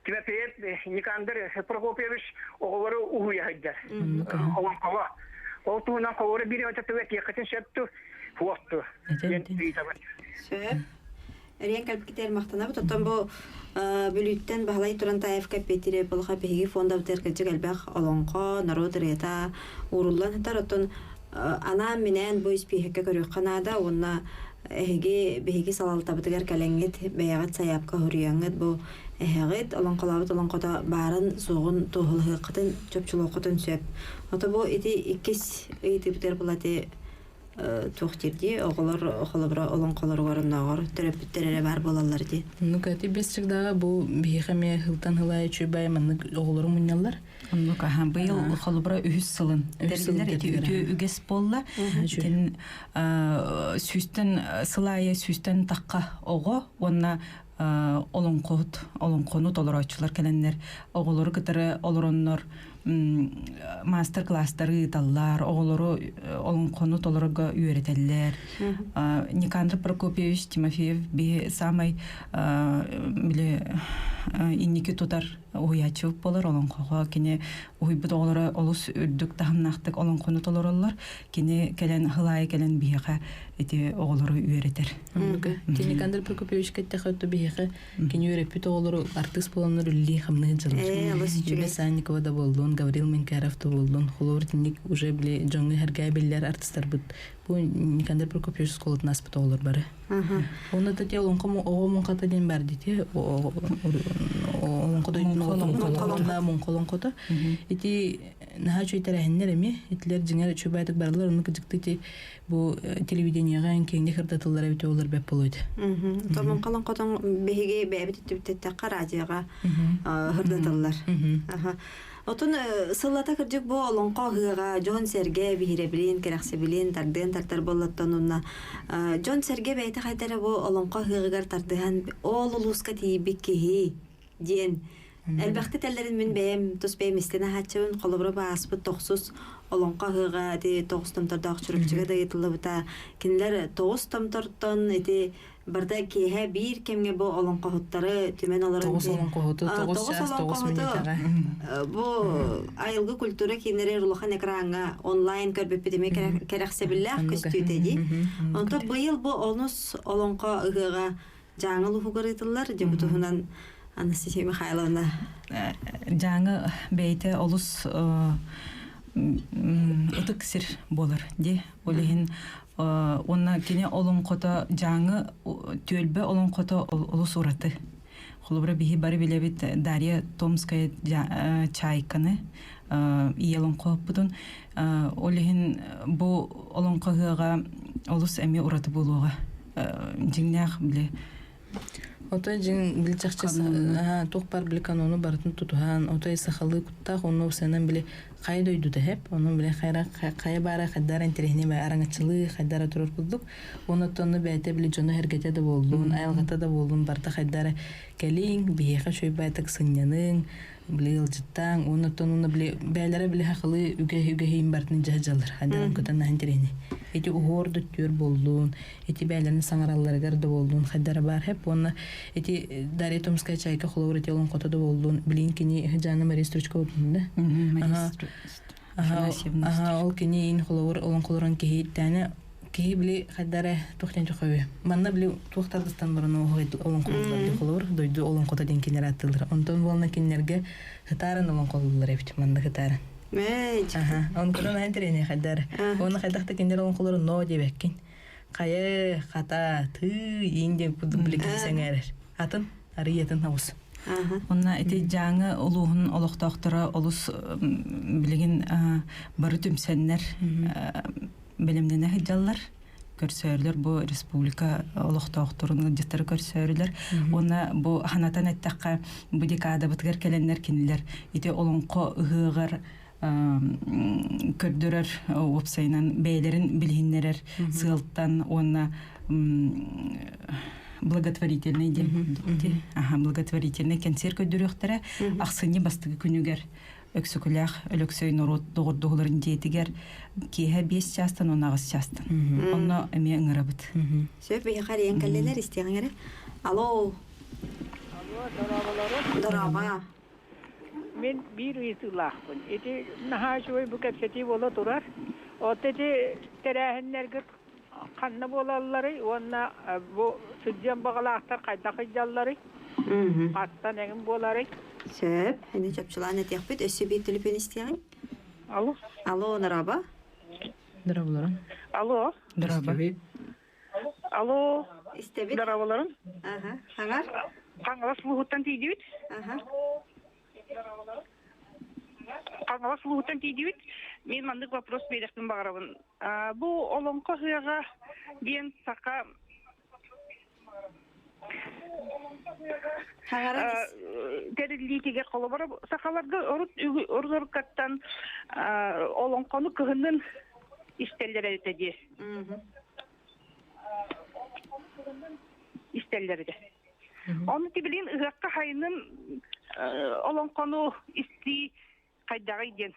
Speaker 8: Тимофеев Никандр Прокопьевич оғылары ұғыя хайдар. Оған қала. Ол туынан қауыры бір өте төвет еқетін шөпті фуақты.
Speaker 1: Сөп. Рен калп кетер мақтана бұт. Оттан бұл бүліттен бағалай тұран тайф кәппетірі бұлға бейгі фонда бұтер кәлчі кәлбәқ олонға, народ рета, урулан хатар. Оттан ана менен бұл іспейхекке көрек қанада, онна бейгі салалы табытығар кәләңет бәяғат саяпқа хүрияңет бұл әхәғет олан қалабыт олан қота барын соғын тоғылығы қытын чөпчілі оқытын сөп. Ота бұл еті иккес еті бұтер бұл әте тоқтирди оголор холобра олон колор горногор терапевтере бар болалар ди.
Speaker 2: Ну кати бесчигдага бу бихаме хылтан хылай чөбай манны оголор муняллар.
Speaker 3: Ну ка һәм быел холобра 3 сылын. Дәреләр үгес болла. Тен сүстен сылая сүстен такка ого онна олон кону толорочулар келеннер оголор кытыры олороннор мастер-класстары таллар, оғылары олың қону толырға үйретелер. Никандр Прокопьевич Тимофеев бе самай иннекі тұтар ұйачып болар олың қоға. Кене ұйбыд оғылары олыс үрдік тағыннақтық олың қону толыралар. Кене кәлен ғылай кәлен бейіға әте оғылары үйретер.
Speaker 2: Никандр Прокопьевич кәтті қөтті бейіға кене үйреппет оғылары артыс боланыр үлі қамны жылыр. Да болдун, Гаврил Менкаров да болдун. Холовртинник уже били жоңы хәргә белләр артистлар бит. Бу Никандр Прокопьевич школатын аспыт олар бары. Оны да те олонқа оғымын қата ден бар дейті. Олонқа да монқолонқа. Эти наға чөйтер әхінлер әме. Этілер жіңер чөбайдық барлар. Оны күдікті те бұл телевиденияға кеңде қырдатылар әбіте олар бәп болойды.
Speaker 1: Монқолонқадан бәйге бәбіті тәтті радиоға қырдатылар. Отын сыллата кырдык бу олонқа хыга Джон Серге бихире билин керексе билин тартар боллаттан унна Джон Серге бәйте кайтара бу олонқа хыгар тардыган ол улуска тибик кеһи диен әлбәхте телләрен мен бәем тус бәем истене хачын колобра басып 9 олонқа хыга ди 9 томторда акчурыкчыга да етилибта кинләр 9 томтордан эти барда кеһә бир кемге бу олонқа хуттары төмен аларын
Speaker 2: 9 олонқа хуты 9 час 9 минуттага
Speaker 1: бу айылгы культура кинере рулахан экранга онлайн көрбөп битеме керексе биллах көстүтеди. Онто быйыл бу онус олонқа ыгыга жаңыл хугарытылар жебутунан Анастасия Михайловна
Speaker 3: жаңы бейте олус утыксир болар ди олехин онна кине олонқота жаңы төлбе олонқота олус ураты. Холобра бихи бары билебит Дарья Томская чайканы иелонқо бутун олехин бу олонқоға олус эми ураты болуға жиңнах биле.
Speaker 2: Отой жин билчакчыс тохпар биле канону бартын тутухан отой сахалы куттах onu сенен биле кайда үйдү деп onu биле кая бара кадар интерехне ба араңчылы кадара турur булдук onu тонны бәйте биле жоны хергете да болдун айылгата да болдун барта кадара келин бияка шөй байтак сынянын биле жылжыттан onu тонны биле бәйләре биле хакылы үгө бартын жажалар кадарым көтөн интерехне эти угорду төр болдун эти бәйләрне саңаралларга да болдун кадара бар хеп onu эти Дарья Томская чайка холовра телон котода болдун билин кини Жанна Мария Стручкова болдун да ол кини ин холовр олон колорон ки тане ки били кадара тохтен жокобе манна били тохтардыстан бурун олон колорду холовр дойду олон кота ден кинер аттылар онтон болна кинерге хатарын олон колорлар эпти манна хатарын он колон антерене кадара оны кадахта кинер олон колору но дебеккин кая хата ты инде публикасеңер атын ариятын хаус.
Speaker 3: Онна эти жаңы улуһун олохтоктора олус билеген бары түмсеннер билимдене хыджаллар көрсөрлөр бу республика олохтокторунун жыттары көрсөрлөр. Онна бу ханатан аттакка бу декада бытгар келеннер кинилер эти олонко ыгыгар көрдөрөр опсайнан бейлерин билгиннерер сылттан онна благотворительный дем. Благотворительный концерт көдөрөктөрө аксыны бастыгы күнүгер өксөкүлях өлөксөй народ догордугуларын жетигер кеһе 5 частан 19 частан. Онно эме ыңырабыт.
Speaker 1: Сөп бихар ен каллелер истегеңер. Алло. Дорога.
Speaker 9: Мен bir ısılahpın. Eti naha şoy bu kapseti bola turar. O teti terehenlerge kanna bolalları onna bu südyen bağlaqtar qayda qıyalları. Attan egin boları.
Speaker 1: Söp, hani çapçılan etiyakbet, ösü bir telefon isteyen.
Speaker 9: Alo.
Speaker 1: Alo, naraba.
Speaker 2: Дораболорун.
Speaker 9: Alo.
Speaker 4: Драба.
Speaker 9: Alo.
Speaker 1: İstebit.
Speaker 9: Darabalarım.
Speaker 1: Aha, hangar.
Speaker 9: Kangalas luhuttan tiydiwit.
Speaker 1: Aha.
Speaker 9: Kangalas luhuttan tiydiwit. Men mandık вопрос bedektim bağırabın. Bu olonko hıyaga diyen saka
Speaker 1: Hangar.
Speaker 9: terillitiga kolobara sakalarda orgorkattan olonkonu kıhının istellere etedi. İstelleri de. Onu tibilin ıhakka hayının olonkonu isti kaydağı iden.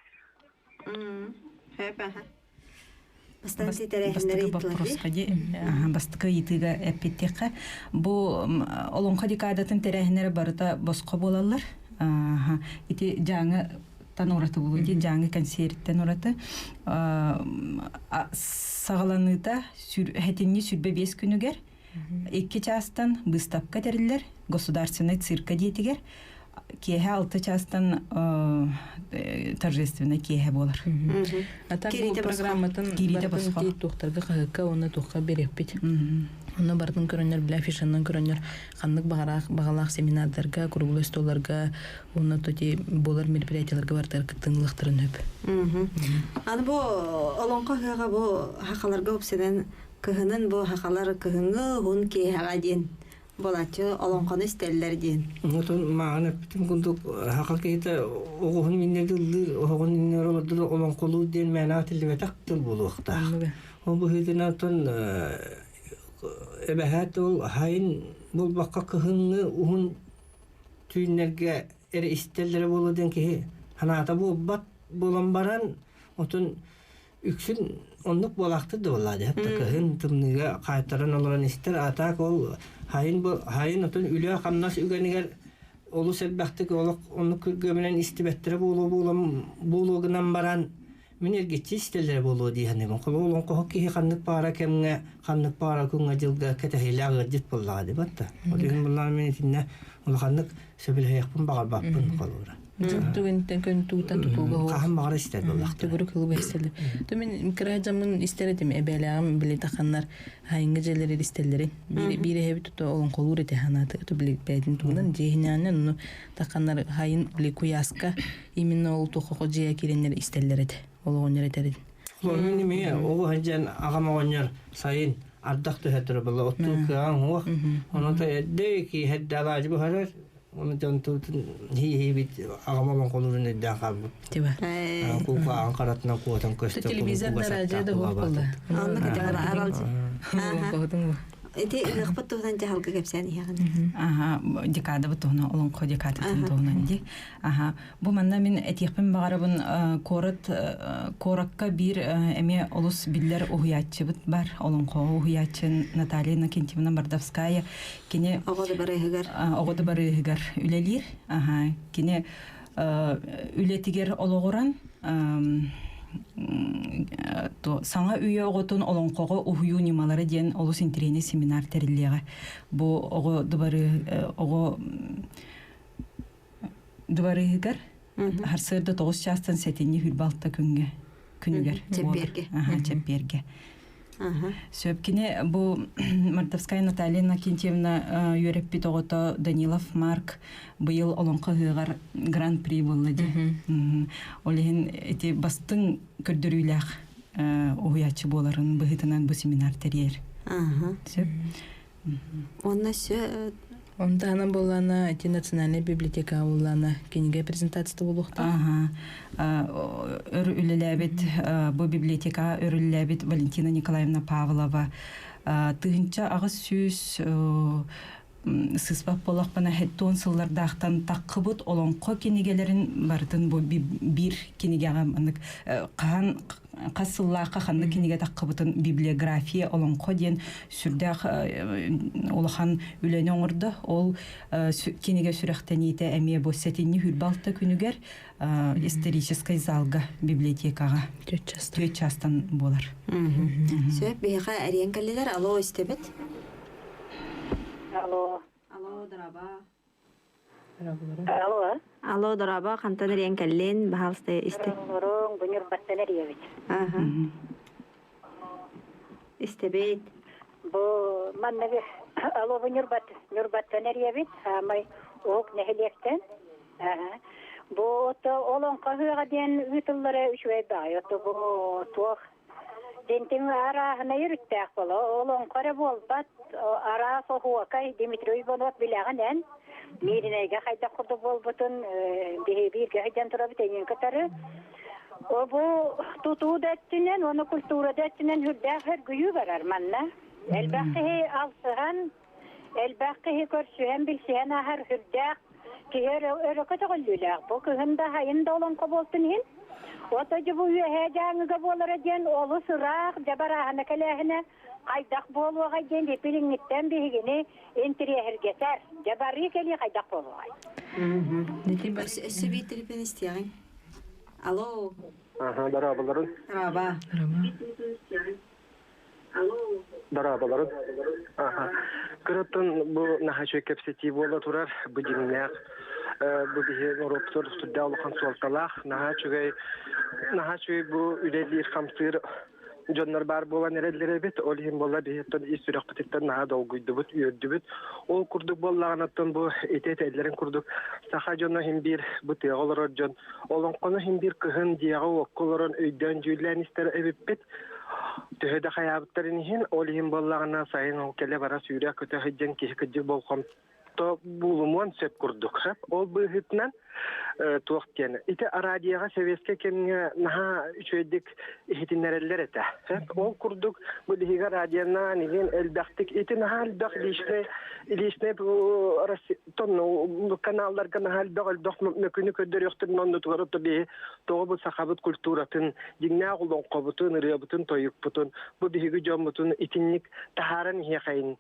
Speaker 1: Söp, aha. Bastanti terehenleri ittiler.
Speaker 3: Бастыка итига эппеттека бу олонко дикадатын терехнери барыта боско болалар. Ити жаңы тан ураты болу ди жаңы концерттен ураты. Сагаланыта хетинни сүрбе 5 күнүгер. 2 частан выставка терилер, государственный цирка диетигер. Кеһе 6 частан торжественный кеһе болар.
Speaker 2: А так бу программатын бартын тохтарга кагыкка оны тохка береппит. Оны бартын көрөннөр биле афишанын көрөннөр ханнык багалак семинардарга, круглый столларга, оны тоти болар мероприятияларга бартар кытынлыктырын өп.
Speaker 1: Аны бу олонко хыга бу хакаларга опседен кыһынын бу хакалар кыһынгы хун кеһага ден. Болачы олонкону истеллер ден.
Speaker 4: Отон мағана бүтін күндік хақал кейті оғығын миннерді оғығын миннер оларды олонқолу ден мәна тілі бәтақ тіл болу ұқта. Ол бұл хейтін атын әбәхәт ол хайын бұл баққа кығынғы ұғын түйінлерге әрі истеллері болу ден кейі. Ханата бұл бат болан баран отын үксін онлық болақты да болады. Хәтті кығын тымныға қайтаран оларан істер атақ ол Hayın otun üle kamnas ügenigel olu sebbahtı oluk onu gömülen istibettere buluğundan baran minir geçi isteller buluğu diye hani ben kolu olun kohuk ki kanlık para kemge kanlık para kunga jılga ketehila gırcıt bulladı batta. O diyen bullar menitinne olu kanlık söbüle yakpın bağır bakpın kolura.
Speaker 2: Түгентен көн туутан тутууга хоо.
Speaker 4: Кахан багар истер буллах.
Speaker 2: Түгүрүк кылып эстелди. Төмен кыражамын истередим эбелягым биле таканнар хайыңга желери истелдерин. Бири хеби туту олон колур эте ханаты түблик бэдин тугунан жехинянын уну таканнар хайын биле куяска именно ол тохо жея киренер истелдерет. Ологонер этерин.
Speaker 4: Олор неме ого ханжан агама гонер сайын ардак төһөтөр була отту каан хоо. Онута эдеки хеддалажы бахар onu jantutun hi bit agamamon kolurun eddaqa bu.
Speaker 2: Tiba.
Speaker 4: Kuka Ankaratna kuatan köstö.
Speaker 2: Televizorda radioda hoqulda.
Speaker 1: Anna kadar aralcı.
Speaker 2: Qohdun bu.
Speaker 1: Ete ıqpat tohdan jahalga gepsani yağın.
Speaker 3: Aha, dikada butuhna olon ko dikada tuhnandi. Aha, bu manda min etiqpin bagarabın korakka bir eme olus biller uhiyatçı bit bar. Olon ko uhiyatçı Natalya Nakentivna Bardavskaya kine ogoda barıhgar ülelir. Aha, kine ületiger ologoran то саңа үйе оготун олонкого ухую нималары ден олус интерени семинар терилеге бу ого дубарыгар харсырда 9 частан сетини хүлбалта күнгер чепперге сөпкине бу Мартовская Наталья Накентьевна юреппит огото Данилов Марк быйыл олонко хыгар гран-при болду ди. Олehen эти бастың көрдөрүләк уячы боларын быһытынан бу семинар терер. Сөп.
Speaker 1: Онна сө
Speaker 2: Онда ана болана эти национальная библиотека болана кенге презентация болукта.
Speaker 3: Өрүлелебит бу библиотека өрүлелебит Валентина Николаевна Павлова. Тыгынча агыс сүз сыспап болақ бана хеттон сыллардақтан таққыбыт олонқо кенегелерін бардын бу бир кенегеға мандык қасыллаққа ханды кенеге таққыбытын библиография олонқо ден сүрдақ олахан үләне оңырды ол кенеге сүрәқтен еті әме боссетинни хүрбалты күнігер исторической залга библиотекаға төт частан болар.
Speaker 1: Сөп бейға әрен кәлелер, алло істебет?
Speaker 7: Алло.
Speaker 1: Алло, дыраба.
Speaker 7: Алло.
Speaker 1: Алло, дыраба, қантан әрен кәлелен, бағалысты істе?
Speaker 7: Орон бұныр баттанар ебет.
Speaker 1: Істебет?
Speaker 7: Бұ маннығы, алло, бұныр баттанар ебет, амай оқ нәхелектен. Бұ олон қағыға ден үтілері үшвей бай, бұ туақ. Дентің арағына үріттәк болы, олон қары болбат, ара соғуақай Дмитрий Иванов біләғін ән, мерінайға қайда құрды болбытын, бірге қайдан тұра бітенен кітары. Бұ тұту дәттінен, оны культура дәттінен хүрдәқ үргүйі бар арманна. Әлбәқі алсыған, әлбәқі көрсіген білсіген ағар хүрдәқ, кейер өрөкөті ғылділәқ. Бұ күхінді хайында олон қоболтын ен. Ота жібу үйе жаңыға болыр ден, олы сұрақ, жабарағына кәләхіне қайдақ болуға ден, епіліңіттен бейгіне ентірехіргетер. Жабары келі қайдақ болуға.
Speaker 1: Өсі бей телефон істеғын? Алло.
Speaker 10: Дарабаларын.
Speaker 1: Раба.
Speaker 10: Дарабаларын. Кырыттын бұл нахачу кепсети бола тұрар, бұдіңнәқ. Бұл бігі Ороптор студия олыған солталақ. Нахачуй бұл үлелер қамсыр жонлар бар болан әрелері бет. Ол ең бола бейеттен естірек бітеттен наға долгүйді бұд, үйірді бұд. Ол күрдік болағанаттан бұл етет әлерін күрдік. Сақа жонна хем бір бұты олар жон. Олон қоны хем бір күхін дияғы оққыларын өйден жүйілән істері әбіп бет. Төхеді қаябыттарын ехен, ол ең болағана сайын ол келе бара сүйрек көті хыджан кеші болқам. Булумон сөп күрдік. Ол бұғытынан туақтені. Иті арадияға сәвеске кенге наға үшөйдік ихетінерелер еті. Ол күрдік бұдығыға радияна неген әлбәқтік. Иті наға әлбәқ илешіне каналларға наға әлбәқ мөкіні көддер өқтірін онды туғарыпты бейі тоғы бұл сақабыт культуратын, дегіне ғылдың қобытын, ұребытын, тойық бұтын, бұдығығы жон бұтын, итіннік тахарын хияқайын.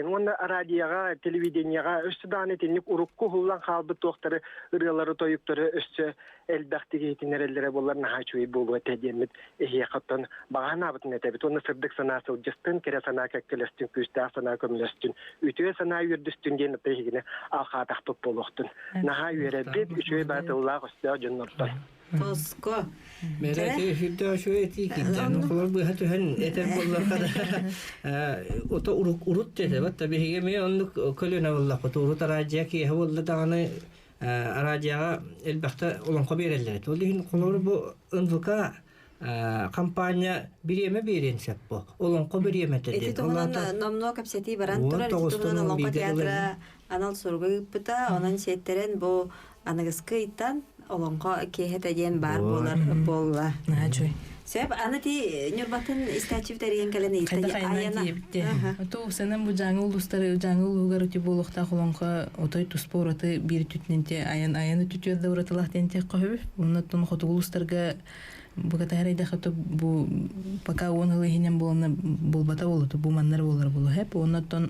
Speaker 10: Онда арадияға, телевиденияға өсті дан етіннік ұрыққы ғылдан қалбыт тоқтары ырылары тойыптары өсті әлбәқтігі етінерелері болар нағачуы болуы тәдемет хияқаттан баған абытын әтәбет. Оны сырдық санасы ұлжыстын, кере сана кәккелестін, күстәқ сана көмілестін, үтіе сана үйірдістін ден ұтығығыны алқа тақпып болуқтын. Наға үйерәбет үшөй батыллақ үстіға жоннорттан.
Speaker 1: Tosco.
Speaker 4: Mera te hidda şöyle tikitten. Kolor bu hatı hen eter bollar kada. Ota urut dedi. Vat tabi hege me onu koluna valla kotu urut araciya ki havalı dağını araciya elbette olan haberler. Olihin kolor bu ınvuka kampanya biriyeme birinse bu. Olan haberiyeme dedi.
Speaker 1: Eti toğunan namno kapseti baran turar. Eti toğunan lonka tiyatra anal sorgu gıpıta. Onun setteren bu anagıskı itten olonqa kehetegen bar bolar.
Speaker 2: Nacui.
Speaker 1: Sebab anati nyurbatan istachiv tariyan kalene ita ayana.
Speaker 2: To senem bu jangul ustare jangul lugar ti bolokta olonqa otoy tusporatı bir tütnente ayan tütüyor da uratılaq tente qohib. Ondan xotugul ustarga bu katarayda xotub bu paka onhılı hinem bolna bolbata bolutu bu manlar bolar bolu hep ondan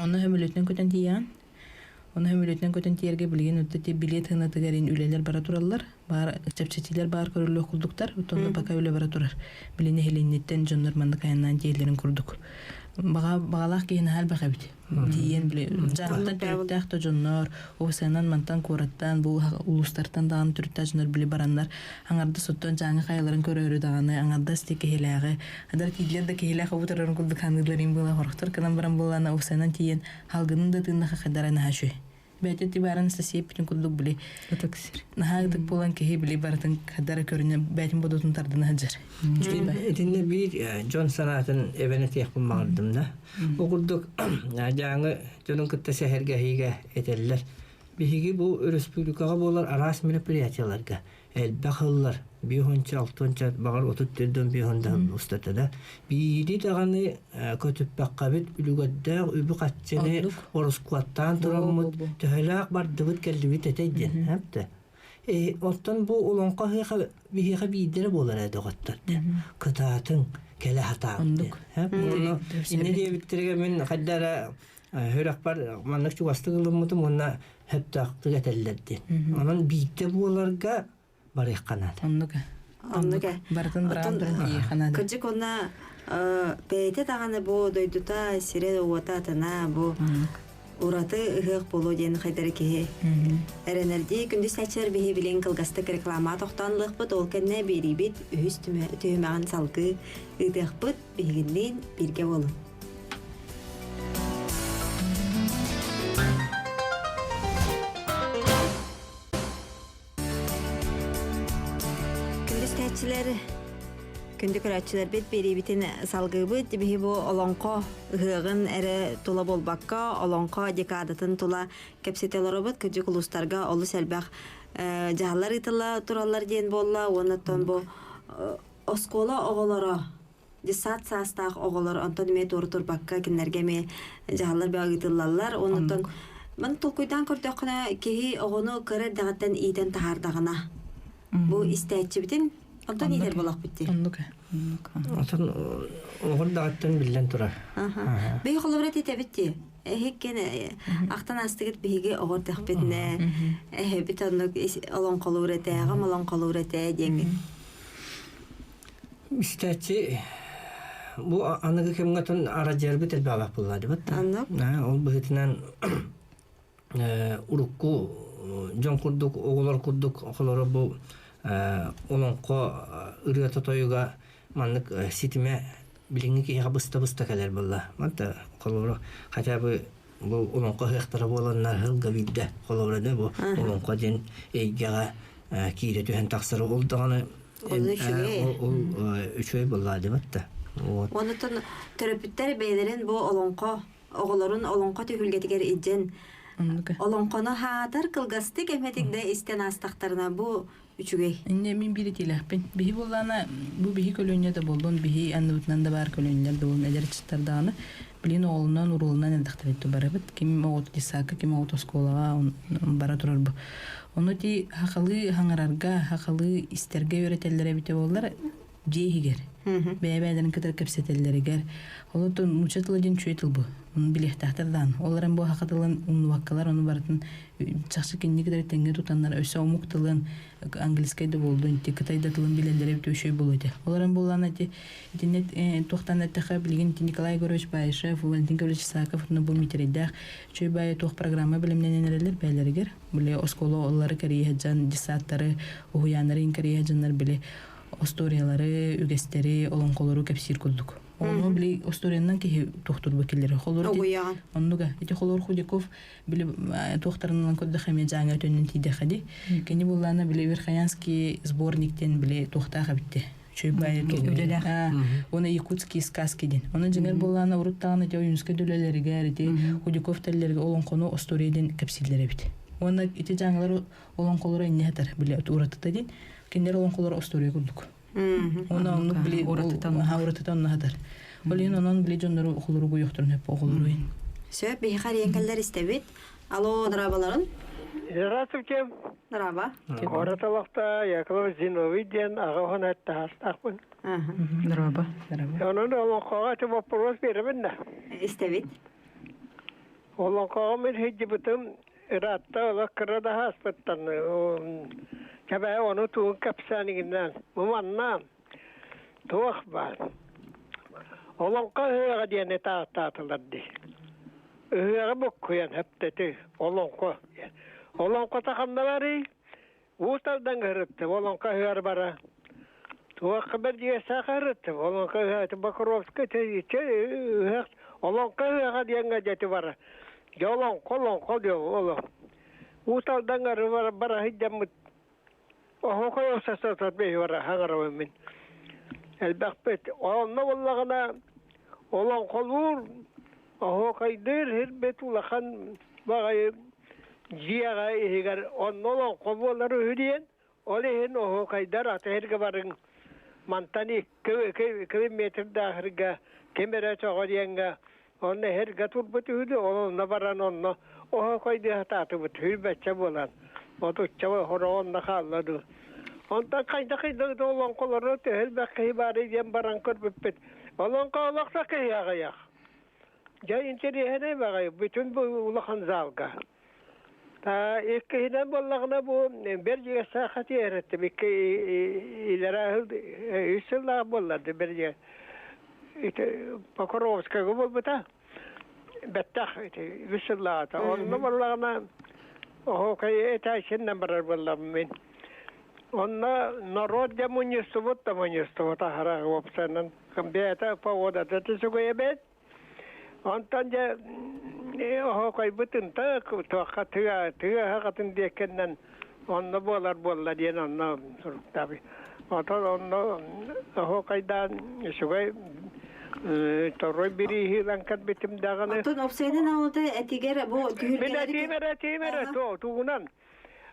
Speaker 2: onu hömülötnen köten diyan. Onu hömülötnen köten tiyerge bilgen öteti bilet hınatыгарын üleler bara turallar. Бар чапчатилер бар көрүлө кулдуктар, утонда пока үле бара турар. Билине хеленнеттен жоннор мандык аянан жерлерин курдук. Багалак кийин хал бакабит. Диен биле жактан төрөктөк то жоннор, осанан мантан кораттан, бу улустартан даган түртө жоннор биле барандар. Аңарда соттон жаңы кайларын көрөрү даганы, аңарда стеке хелагы, адар кидлер да хелага утурарын кулдук ханыларын була хорохтор канан баран булана осанан тиен халгынын да тынна хадарана хашуй. Бәйте тибаран стасиеп бүтін күлдік біле.
Speaker 3: Өтөксір.
Speaker 2: Нахагдық болан кеге біле баратын қадара көріне бәйтін бодотын тардыны хаджар.
Speaker 4: Etinde bir John sanatın evine tiyakın mağırdım da. Okurduk жаңы John'un kıtta seherge hige eterler. Bir higi bu Respublikaga bolar aras merapiriyatiyalarga. Elbaqıllar. Bir honça altınca bağır oturtturduğum bir honda ustatada. Biri dağını kötüpbaqqa bit ülügadda übü qaççını oroskuattan turamut töhelaq bar dıvıt kellibit eteydin. Hepte. Ottan bu olanqa bihiqa bidere bolar edi qattırdı. Kıtaatın kele hataatdı. İnne diye bittirge men qaddara hörak bar manlık çuvastı kılımıdım ona hep taqtı getellerdi. Onun bidde bolarga барых канат.
Speaker 1: Оннуга.
Speaker 2: Бартын бран ии канат.
Speaker 1: Кыжык онна бейте таганы бу дойдута сире уататына бу ураты ыгык болу ден хайдары кеhe. Эренерди күндүз сачыр бихи билен кылгастык реклама токтанлык бут ол кенне берибит үз төмөгөн салгы ыдык бут бигинден бирге болу. Күндү көрәтчилер бит берибитин салгыбыт биһи бу олонко ыгын эре тула болбакка олонко декадатын тула кепсетелоробут күҗү кулустарга олу сәлбәх жаһаллар итыла тураллар ден болла онотон бу оскола оголоро десат састак оголор онтон ме турбакка кинерге ме жаһаллар багытыллар онотон мен толкуйдан көрдөкне кеһи огону көрөр дагаттан иден тахардагына бу истәчибитин Антон идер болақ битти.
Speaker 4: Антон оғырдағаттан білден тұрар.
Speaker 1: Бей қолыбырат ете бітті. Хеккен ақтан астығыт бейге оғырдақ бітіне. Біт онық олон қолыбырат әғам олон қолыбырат әденгі.
Speaker 4: Истәтші, бұл анығы кемгатын ара жербі тәлбағақ болады бұд. Ол бұғытынан ұрыққу, жон құрдық, оғылар құрдық, оғылары бұл олонқо ырыата тойуга маннык ситиме билинги кига быста келер болла. Манта колоро хотя бы бу олонқо хектара боланнар хылга бидде колоро да бу олонқо ден эйгага кире төһен таксыры олдаганы ол үчөй болла дебатта.
Speaker 1: Онотон терапевттер бейлерин бу олонқо оголорун олонқо төгүлгетигер иджен олонқоно хаатар кылгасты кеметигде истен астактарына бу үчүгей.
Speaker 2: Инне мин бири тиләппин. Бихи буллана бу бихи көлөнья да болдун, бихи аннутнан да бар көлөньялар да болдун. Эдер читтардагы билин оолунан урулунан элдактырыты барабыт. Ким огот дисака, ким огот осколага бара турар бу. Ону ти хакылы хаңарарга, хакылы истерге өйрөтеллере бите боллар жейгер. Бәбәдән кытыр кепсетеллерегер. Олотон мучатылыдын чөйтыл бу. Ун билехтахтардан. Оларын бу хакытылын унваккалар ону бартын чакчы киннигидер теңге тутаннар өсө омуктылын англискайда болду. Кытайда тылын билелдере төшөй болду. Оларын буллана ти интернет тохтан таха билген Николай Егорович Байшев, Валентин Гаврилович Саков бу митеридах чөй бай тох программа билимненелер бәйләргер. Биле осколо олары Корея жан дисаттары, уяннары Корея жаннар биле осториялары, үгестери, олонқолору кепсир кулдук. Onu bile Ostoriyan'dan ki doktor bakilleri. Onluga. Eti Xolor Xudikov bile doktorundan kodda xamya janga tönün tide xadi. Keni bullana bile Verkhayanski sbornikten bile doktağa bitti. Çöybay ona Yakutski сказки den. Ona jinger bullana uruttağına te oyunska döleleri gärdi. Xudikov tellerge olonqonu Ostoriyadan kapsillere bitti. Ona eti jangalar olonqolora inne hatar bile uratata den. Kenler olonqolora Ostoriya kulduk. Ona onu bile uratatan hadar. Olin onun bile jonları okuluru goyuqturun hep okuluru.
Speaker 1: Söp bir xariyenkeller istebit. Alo, darabaların.
Speaker 11: Здравствуйте.
Speaker 1: Дараба.
Speaker 11: Ораталақта Яковлев Зиновиден ағаған әтті астақпын.
Speaker 3: Дараба.
Speaker 11: Оның олонқаға те вопрос беремін да.
Speaker 1: Istebit.
Speaker 11: Олонқаға мен хеджі бұтым ратта ола кырада хаспыттан. Кәбәй оны туын кәпсәнігінен. Мұманнан туық бар. Олонқа høyға дейіне тағытыларды. Høyға бұқ көйен әптеті олонқа. Олонқа тақандалары ұсталдан көріпті. Олонқа høйір бара. Туаққа бір дейесі қырытты. Олонқа høйті Бакуровскі тәйітші олонқа høйға дейінгі жәті бара. Олонқа деу олы. Ұсталдан көрі бара хиджамыт. Оһо сасатат бей бара хаңаравын. Әлбәқпет. Онна боллағына олон қолуыр. Оһо қайдыр хербет улақан бағай жияға егер олон қолуылары өдейін. Olehin oho kaydar atherge barın mantani kilometre dahırga kemere çoğuyenga onu her gatur butudu onu nabaran onu oho kaydı hatatı but hülbetçe bolan o da çava horon nakalladı ondan kayda olan kolları tehel ibare diyen baran körpüpet olan kalaksa kıyağa ja interi bagay bütün bu ulakan zalga ta ikkinden bollagına bu berje sahati eretti bir ilara üsülla bolladı berje ite Pokrovska gobol bata bettah ite üsülla ta onu bollagına o kay etaşın numara bollam min onna narodya munyustuvut hara opsanan kambeta pavoda tsugoyebet Antanja oho kay bütün ta tüya hakatın diyekenden onna bolar diyen onna tabi. Ota oho kaydan şugay torroy biri hilankat bitim dağını.
Speaker 1: Otun opsaydan aldı etiger bu
Speaker 11: tühürgeleri. Timere tuğunan.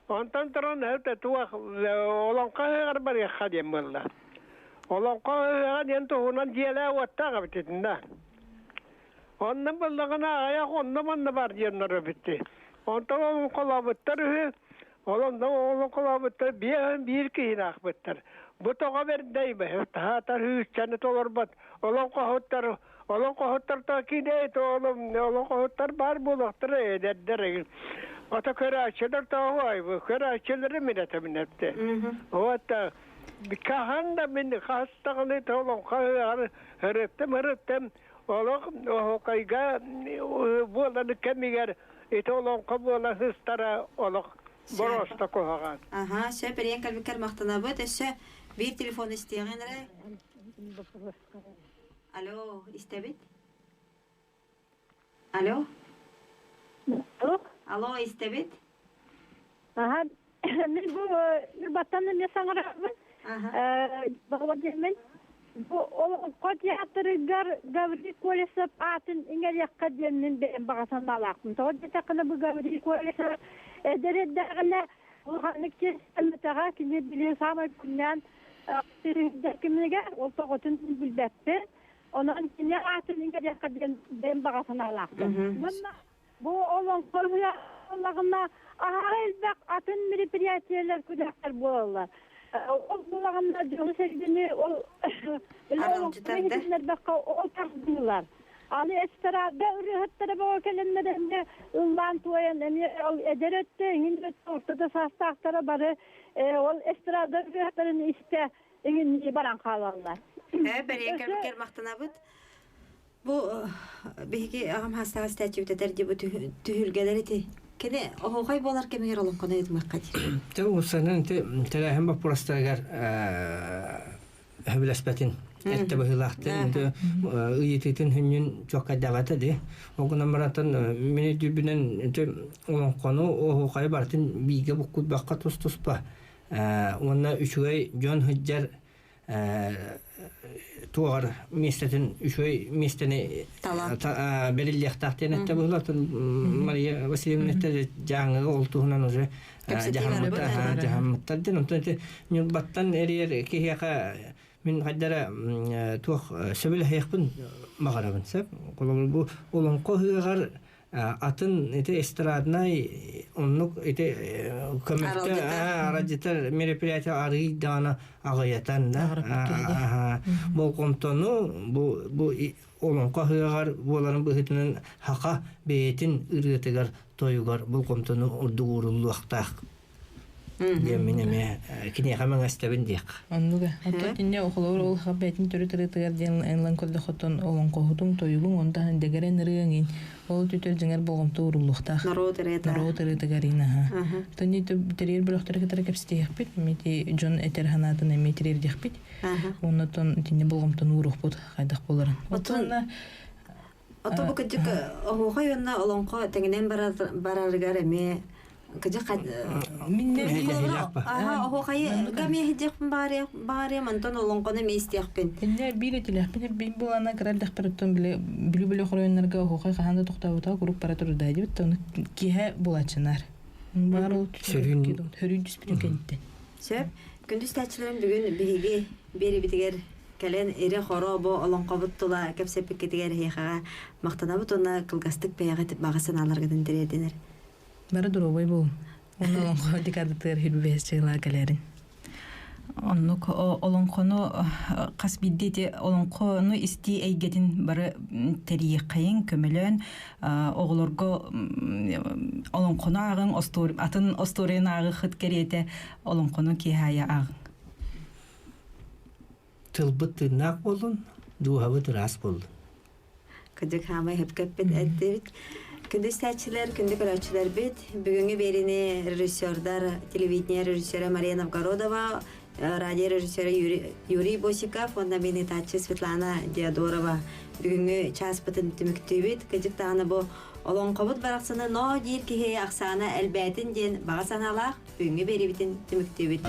Speaker 11: Ondan taran hevte tuğak olan kahar bari khadiyem valla. Olan kahar diyen tuğunan diyela vattağa bititinden. Ondan ballagana ayak ondan var diyenler bitti. Ondan kolabıttır. Ondan kolabıttır. Bir kihinak bitter. Bu toğa verdey be. Hatar hüsçeni tolur bat. Olan kohuttar ta kide to olan kohuttar bar bulaktır ederdir. Ota köre açılır ta vay bu. Köre açılır minnetti. O hatta bir kahanda min hastağını ta olan kahar hırıttım. Oğlum kayga bulanı kemiger ite olan kabula hıstara oğlum borosta kohagan.
Speaker 1: Aha, şöyle bir kalbikar mahtana bu da bir telefon isteyenlere. Alo, istebit? Alo? Alo, istebit?
Speaker 7: Aha, ben bu batanın ne sanırım? Baba gelmen. Bu kod yatırıgar gavri kolesip atın ingel yakka diyenin ben bağısan alaktım. Toğut yetakını bu gavri kolesip ederedağına uğanlık kesimetağa ki ne biliyor sama künden derkimine o toğutun bilbetti. Onun kine atın ingel yakka diyen ben bağısan alaktım. Bu olan kolya Allah'ına aha elbek atın meripiyatiyeler kudaklar bu Allah. O bulağında diyor sevdiğini o o takdiler. Ali estarada ürettire bu kelimlerinde ulan toyan ederette hindi ortada sastaktara barı o estarada üretlerini iste engin baran kalanlar.
Speaker 1: Bir kalbikar mahtana bu belki ağam hasta statüteler bu tühülgeleri ti kene o hay bolar kemiger olan konu etmek kadir.
Speaker 4: Te usanın te hem bu prostagar heblaspatin ette bahılahtın de uyititin hünün çok kadavata de o günamratan meni dübünen te olan konu o hay bartın biga bu kut bakka tuspa ona üçüy John Hujjar tuğar mistetin üçüy misteni belirli tahtın ette bahılatın Maria Vasilyevna de janğı olduğundan öze jahammatta den onte battan eriyer ki yaka min haddara tuh sebil hayakpın magarabın sep bu olan qohgar atın ete estradna onluk ete komite aracıtar meripiyata arı dana ağayatan da bu kontonu bu olan qohgar buların bühütünün haqa beyetin ırıtıgar toyugar bu kontonu urduğurullu vaqtaq Yeminime kine hemen astabın diye.
Speaker 2: Anladım. Hatta dinle okullar ol habetin türü diyen enlan kolda hoton olan kohutun toyugun ondan degeren rıngin ol tütül jinger boğum tuğrulluqta.
Speaker 1: Naro tereta
Speaker 2: garina ha. Tani terier bloqtara kadar kapsite yapıp meti John Eterhanatın emetirir yapıp. Ondan dinle boğum tuğruq bot qaydak boların. Otonna
Speaker 1: Ata bu kecik o hayvanla olan ko tengenen barargar eme kecik
Speaker 2: minne
Speaker 1: aha o hay gami hejek bari manton olan ko ne istiyakpin.
Speaker 2: Ne biletler bin bulana kadar dahperatton bile xoyonlarga o hay qahanda toxtabıta grup paratur daydı. Ton kihe bulaçınar. Baro hörün düspürün kentte.
Speaker 1: Сөп, күндүз тәчилерин бүгүн биһиги бери битигер кэлен эре хоро бо олонкобут тула кепсепик кетигер хейхага мактанабыт онна кылгастык бэягат багасын аларгадан дирединер.
Speaker 2: Бары дуровой бул. Оны олонко дикадытыр хилбес чыгыла келерин.
Speaker 3: Оннук олонкону кас биддети олонкону исти эйгетин бары терийкайын көмөлөн оголорго олонкону агын атын осторен агы хыт керете олонкону кихая агын.
Speaker 4: Тылбыт тырнак болун, дуһабыт рас болун.
Speaker 1: Кыдык хамай хөпкөппет эттебит. Күндүз тәчилер, күндү көрөчүлөр бит. Бүгүнгү берини режиссердар, телевидение режиссеры Мария Новгородова, радио режиссеры Юрий Босиков, онда мени тачы Светлана Диадорова. Бүгүнгү час бытын түмүктүбүт. Кыдык тагына бу олонкобут бараксыны но дир кихи аксана элбетин ден бага саналак. Бүгүнгү берибитин түмүктүбүт.